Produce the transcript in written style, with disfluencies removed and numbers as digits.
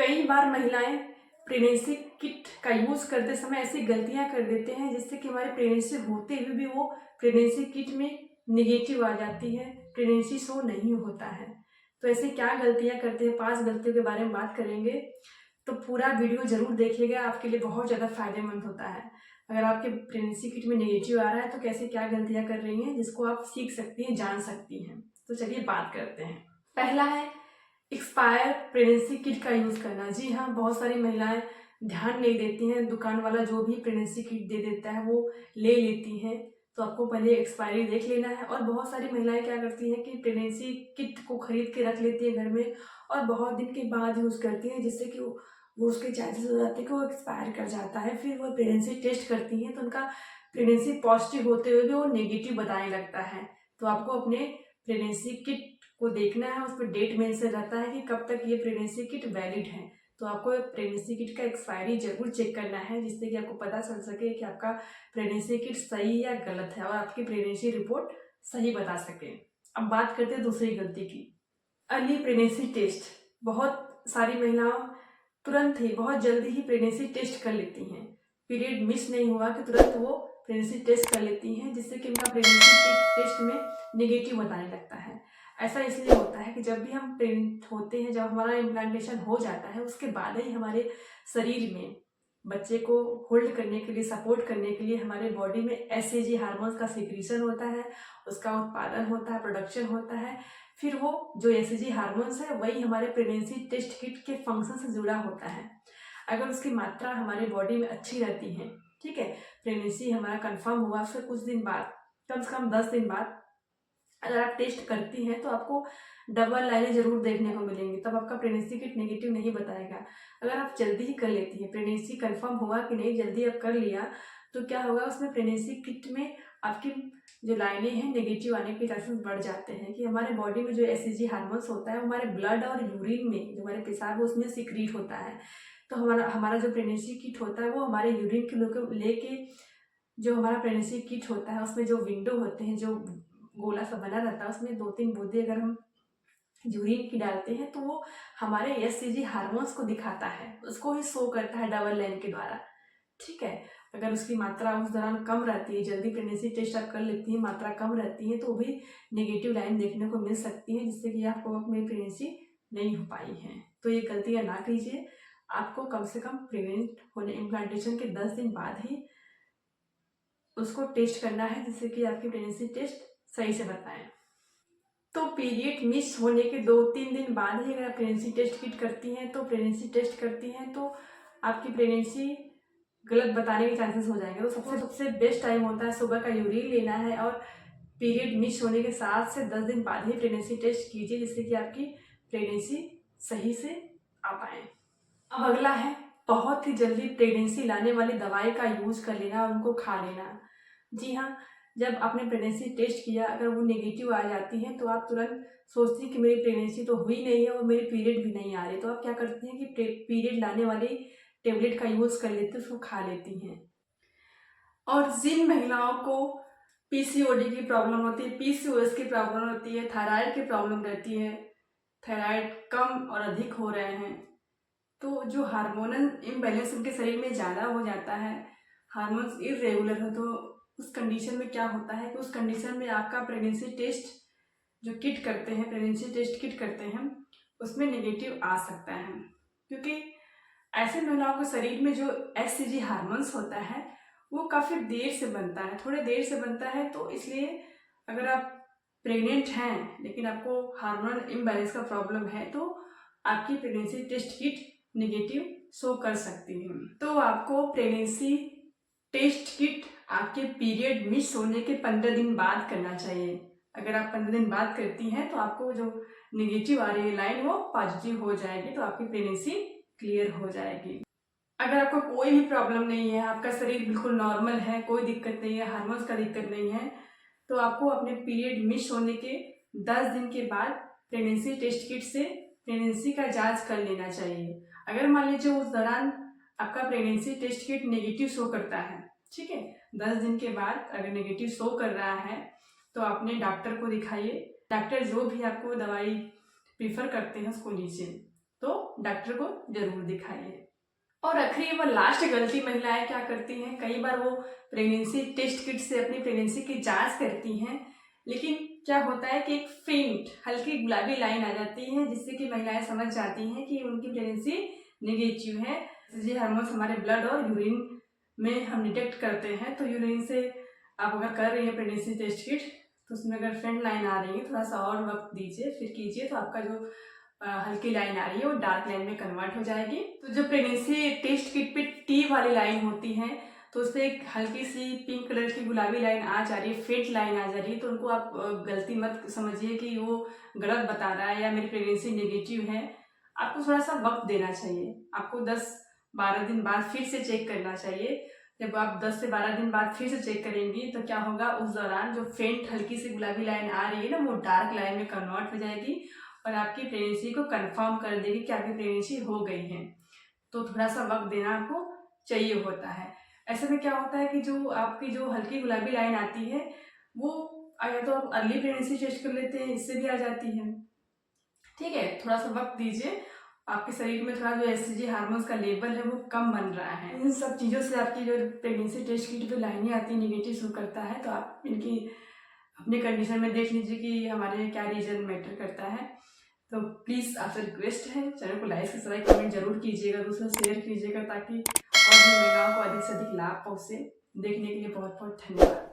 कई बार महिलाएं pregnancy kit का यूज़ करते समय ऐसी गलतियां कर देते हैं जिससे कि हमारे प्रेगनेंसी होते हुए भी वो प्रेगनेंसी किट में निगेटिव आ जाती है, प्रेगनेंसी शो नहीं होता है। तो ऐसी क्या गलतियां करते हैं, 5 गलतियों के बारे में बात करेंगे। तो पूरा वीडियो जरूर देखिएगा, आपके लिए बहुत ज़्यादा फायदेमंद होता है। अगर आपके प्रेगनेंसी किट में नेगेटिव आ रहा है तो कैसे क्या गलतियां कर रही हैं जिसको आप सीख सकती हैं, जान सकती हैं। तो चलिए बात करते हैं। पहला है एक्सपायर प्रेगनेंसी किट का यूज़ करना। जी हाँ, बहुत सारी महिलाएं ध्यान नहीं देती हैं, दुकान वाला जो भी प्रेगनेंसी किट दे देता है वो ले लेती हैं। तो आपको पहले एक्सपायरी देख लेना है। और बहुत सारी महिलाएं क्या करती हैं कि प्रेगनेंसी किट को खरीद के रख लेती है घर में और बहुत दिन के बाद यूज़ करती हैं, जिससे कि वो उसके चांसेस हो जाते हैं कि वो एक्सपायर कर जाता है। फिर वो प्रेगनेंसी टेस्ट करती हैं तो उनका प्रेगनेंसी पॉजिटिव होते हुए भी वो नेगेटिव बताने लगता है। तो आपको अपने प्रेगनेंसी किट को देखना है, उस पर डेट मेंशन रहता है कि कब तक ये प्रेगनेंसी किट वैलिड है। तो आपको प्रेगनेंसी किट का एक्सपायरी जरूर चेक करना है, जिससे कि आपको पता चल सके कि आपका प्रेगनेंसी किट सही या गलत है और आपकी प्रेगनेंसी रिपोर्ट सही बता सके। अब बात करते हैं दूसरी गलती की, अर्ली प्रेगनेंसी टेस्ट। बहुत सारी महिलाओं तुरंत ही बहुत जल्दी ही प्रेगनेंसी टेस्ट कर लेती हैं। पीरियड मिस नहीं हुआ कि तुरंत वो प्रेगनेंसी टेस्ट कर लेती हैं, जिससे कि उनका प्रेगनेंसी टेस्ट में नेगेटिव बताने लगता है। ऐसा इसलिए होता है कि जब भी हम प्रेग्नेंट होते हैं, जब हमारा इम्प्लांटेशन हो जाता है, उसके बाद ही हमारे शरीर में बच्चे को होल्ड करने के लिए, सपोर्ट करने के लिए हमारे बॉडी में एसएजी हार्मोन्स का सिक्रीशन होता है, उसका उत्पादन होता है, प्रोडक्शन होता है। फिर वो जो एसएजी हार्मोन्स है वही हमारे प्रेगनेंसी टेस्ट किट के फंक्शन से जुड़ा होता है। अगर उसकी मात्रा हमारे बॉडी में अच्छी रहती है, ठीक है, प्रेगनेंसी हमारा कंफर्म हुआ, फिर कुछ दिन बाद, कम से कम 10 दिन बाद अगर आप टेस्ट करती हैं तो आपको डबल लाइनें जरूर देखने को मिलेंगी। तब आपका प्रेगनेंसी किट नेगेटिव नहीं बताएगा। अगर आप जल्दी ही कर लेती हैं, प्रेगनेंसी कंफर्म हुआ कि नहीं, जल्दी आप कर लिया, तो क्या होगा, उसमें प्रेगनेंसी किट में आपकी जो लाइनें हैं नेगेटिव आने के चांसेस बढ़ जाते हैं। कि हमारे बॉडी में जो एसएजी हार्मोन्स होता है वो हमारे ब्लड और यूरिन में, जो हमारे पेशाब है उसमें सिक्रीट होता है। तो हमारा जो प्रेगनेंसी किट होता है वो हमारे यूरिन के लेके, जो हमारा प्रेगनेंसी किट होता है उसमें जो विंडो होते हैं, जो गोला सा बना रहता है, उसमें 2-3 बूंदे अगर हम यूरिन की डालते हैं तो वो हमारे एससीजी हार्मोन्स को दिखाता है, उसको ही शो करता है डबल लाइन के द्वारा। ठीक है, अगर उसकी मात्रा उस दौरान कम रहती है, जल्दी प्रेगनेंसी टेस्ट आप कर लेती है, मात्रा कम रहती है, तो भी नेगेटिव लाइन देखने को मिल सकती है, जिससे कि आपको अपनी प्रेगनेंसी नहीं हो पाई है। तो ये गलतियां ना कीजिए। आपको कम से कम प्रेग्नेंट होने, इम्प्लांटेशन के 10 दिन बाद ही उसको टेस्ट करना है, जिससे कि आपकी प्रेगनेंसी टेस्ट सही से बताएं। तो पीरियड मिस होने के 2-3 दिन बाद ही अगर आप प्रेगनेंसी टेस्ट किट करती हैं, तो प्रेगनेंसी टेस्ट करती हैं तो आपकी प्रेगनेंसी गलत बताने के चांसेस हो जाएंगे। तो सबसे बेस्ट टाइम होता है सुबह का यूरिन लेना है, और पीरियड मिस होने के 7 से 10 दिन बाद ही प्रेगनेंसी टेस्ट कीजिए, जिससे कि आपकी प्रेगनेंसी सही से आ पाए। अब अगला है बहुत ही जल्दी प्रेगनेंसी लाने वाली दवाई का यूज कर लेना और उनको खा लेना। जी हाँ, जब आपने प्रेगनेंसी टेस्ट किया, अगर वो नेगेटिव आ जाती है तो आप तुरंत सोचती हैं कि मेरी प्रेगनेंसी तो हुई नहीं है और मेरी पीरियड भी नहीं आ रही। तो आप क्या करती हैं कि पीरियड लाने वाली टेबलेट का यूज कर लेती हैं, उसको खा लेती हैं। और जिन महिलाओं को पीसीओडी की प्रॉब्लम होती है, पीसीओएस की प्रॉब्लम होती है, थायराइड की प्रॉब्लम रहती है, थायराइड कम और अधिक हो रहे हैं, तो जो हार्मोनल इम्बैलेंस उनके शरीर में ज़्यादा हो जाता है, हार्मोन्स इरेगुलर हो, तो उस कंडीशन में क्या होता है कि उस कंडीशन में आपका प्रेगनेंसी टेस्ट जो किट करते हैं, प्रेगनेंसी टेस्ट किट करते हैं, उसमें नेगेटिव आ सकता है। क्योंकि ऐसे महिलाओं के शरीर में जो एचसीजी हार्मोन्स होता है वो काफ़ी देर से बनता है, थोड़े देर से बनता है। तो इसलिए अगर आप प्रेग्नेंट हैं लेकिन आपको हार्मोनल इम्बैलेंस का प्रॉब्लम है, तो आपकी pregnancy test kit negative show कर सकती है। तो आपको प्रेगनेंसी टेस्ट किट आपके पीरियड मिस होने के 15 दिन बाद करना चाहिए। अगर आप 15 दिन बाद करती हैं तो आपको जो नेगेटिव आ रही है लाइन वो पॉजिटिव हो जाएगी, तो आपकी प्रेगनेंसी क्लियर हो जाएगी। अगर आपको कोई भी प्रॉब्लम नहीं है, आपका शरीर बिल्कुल नॉर्मल है, कोई दिक्कत नहीं है, हार्मोन्स का दिक्कत नहीं है, तो आपको अपने पीरियड मिस होने के 10 दिन के बाद प्रेगनेंसी टेस्ट किट से प्रेगनेंसी का जांच कर लेना चाहिए। अगर मान लीजिए उस दौरान आपका pregnancy test kit negative show करता है, ठीक है, 10 दिन के बाद अगर नेगेटिव शो कर रहा है तो अपने डॉक्टर को दिखाइए। डॉक्टर जो भी आपको दवाई प्रीफर करते हैं उसको लीजिए, तो डॉक्टर को जरूर दिखाइए। और आखिरी व लास्ट गलती महिलाएं क्या करती हैं, कई बार वो प्रेगनेंसी टेस्ट किट से अपनी प्रेगनेंसी की जांच करती हैं, लेकिन क्या होता है कि एक फेंट हल्की गुलाबी लाइन आ जाती है, जिससे कि महिलाएं समझ जाती हैं कि उनकी प्रेगनेंसी नेगेटिव है। ये हार्मोन्स हमारे ब्लड और यूरिन में हम डिटेक्ट करते हैं, तो यूरिन से आप अगर कर रही हैं प्रेगनेंसी टेस्ट किट, तो उसमें अगर फ्रंट लाइन आ रही है, थोड़ा सा और वक्त दीजिए, फिर कीजिए, तो आपका जो हल्की लाइन आ रही है वो डार्क लाइन में कन्वर्ट हो जाएगी। तो जो प्रेगनेंसी टेस्ट किट पे टी वाली लाइन होती है, तो उस पर एक हल्की सी पिंक कलर की गुलाबी लाइन आ जा रही है, फेट लाइन आ जा रही है, तो उनको आप गलती मत समझिए कि वो गलत बता रहा है या मेरी प्रेगनेंसी नेगेटिव है। आपको थोड़ा सा वक्त देना चाहिए, आपको 10-12 दिन बाद फिर से चेक करना चाहिए। जब आप 10 से 12 दिन बाद फिर से चेक करेंगी, तो क्या होगा, उस दौरान जो फेंट हल्की सी गुलाबी लाइन आ रही है ना, वो डार्क लाइन में कन्वर्ट हो जाएगी और आपकी प्रेगनेंसी को कंफर्म कर देगी कि आपकी प्रेगनेंसी हो गई है। तो थोड़ा सा वक्त देना आपको चाहिए होता है। ऐसे में क्या होता है कि जो आपकी जो हल्की गुलाबी लाइन आती है, वो या तो आप अर्ली प्रेगनेंसी टेस्ट कर लेते हैं, इससे भी आ जाती है। ठीक है, थोड़ा सा वक्त दीजिए, आपके शरीर में थोड़ा जो एससीजी हार्मोन्स का लेवल है वो कम बन रहा है। इन सब चीज़ों से आपकी जो प्रेगनेंसी टेस्ट की जो लाइनें आती है निगेटिव शो करता है, तो आप इनकी अपने कंडीशन में देख लीजिए कि हमारे क्या रीजन मैटर करता है। तो प्लीज़ आपसे रिक्वेस्ट है, चैनल को लाइक सब्सक्राइब कमेंट जरूर कीजिएगा, दूसरों शेयर कीजिएगा, ताकि और भी महिलाओं को अधिक से अधिक लाभ पहुँचे। देखने के लिए बहुत बहुत धन्यवाद।